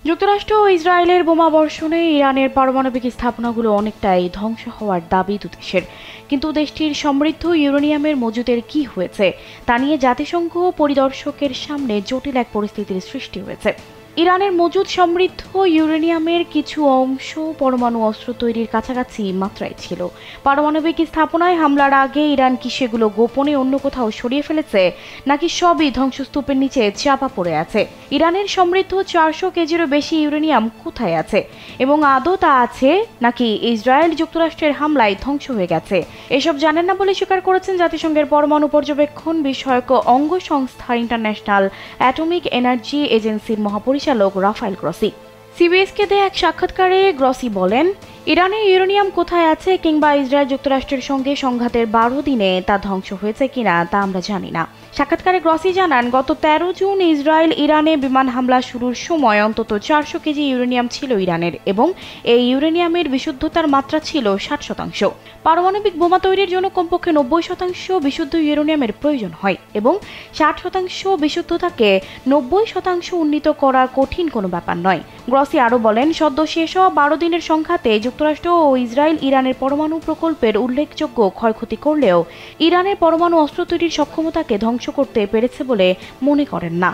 যুক্তরাষ্ট্র ও ইসরায়েলের বোমাবর্ষণে ইরানের পারমাণবিক স্থাপনাগুলো অনেকটাই ধ্বংস হওয়ার দাবি দুদেশের। কিন্তু দেশটির সমৃদ্ধ ইউরেনিয়ামের মজুদের কি হয়েছে তা নিয়ে জাতিসংঘ পরিদর্শকের সামনে জটিল এক পরিস্থিতির সৃষ্টি হয়েছে। ইরানের মজুদ সমৃদ্ধ ইউরেনিয়ামের কিছু অংশ পরমাণু অস্ত্র তৈরির কাছাকাছি মাত্রায় ছিল। পারমাণবিক স্থাপনায় হামলার আগে ইরান কি সেগুলো গোপনে অন্য কোথাও সরিয়ে ফেলেছে, নাকি সবই ধ্বংসস্তূপের নিচে চাপা পড়ে আছে? ইরানের সমৃদ্ধ 400 কেজিরও বেশি ইউরেনিয়াম কোথায় আছে, এবং আদৌ তা আছে নাকি ইসরায়েল যুক্তরাষ্ট্রের হামলায় ধ্বংস হয়ে গেছে? এসব জানেন না বলে স্বীকার করেছেন জাতিসংঘের পরমাণু পর্যবেক্ষণ বিষয়ক অঙ্গ সংস্থা ইন্টারন্যাশনাল অ্যাটমিক এনার্জি এজেন্সির মহাপরিচালক রাফায়েল গ্রসি। সিবিএসকে দেয়া এক সাক্ষাৎকারে গ্রসি বলেন, ইরানের ইউরেনিয়াম কোথায় আছে কিংবা ইসরায়েল যুক্তরাষ্ট্রের সঙ্গে সংঘাতের 12 দিনে তা ধ্বংস হয়েছে কিনা তা আমরা জানি না। সাক্ষাৎকারে গ্রসি জানান, গত 13 জুন ইসরায়েল ইরানে বিমান হামলা শুরুর সময় অন্তত 400 কেজি ইউরেনিয়াম ছিল ইরানের, এবং এই ইউরেনিয়ামের বিশুদ্ধতার মাত্রা ছিল 60%। পারমাণবিক বোমা তৈরির জন্য কমপক্ষে 90% বিশুদ্ধ ইউরেনিয়ামের প্রয়োজন হয়, এবং 60% বিশুদ্ধতাকে 90% উন্নীত করা কঠিন কোনো ব্যাপার নয়। গ্রসি আরও বলেন, সদ্য শেষ হওয়া 12 দিনের সংঘাতে যুক্তরাষ্ট্র ও ইসরায়েল ইরানের পরমাণু প্রকল্পের উল্লেখযোগ্য ক্ষয়ক্ষতি করলেও ইরানের পরমাণু অস্ত্র তৈরির সক্ষমতাকে ধ্বংস করতে পেরেছে বলে মনে করেন না।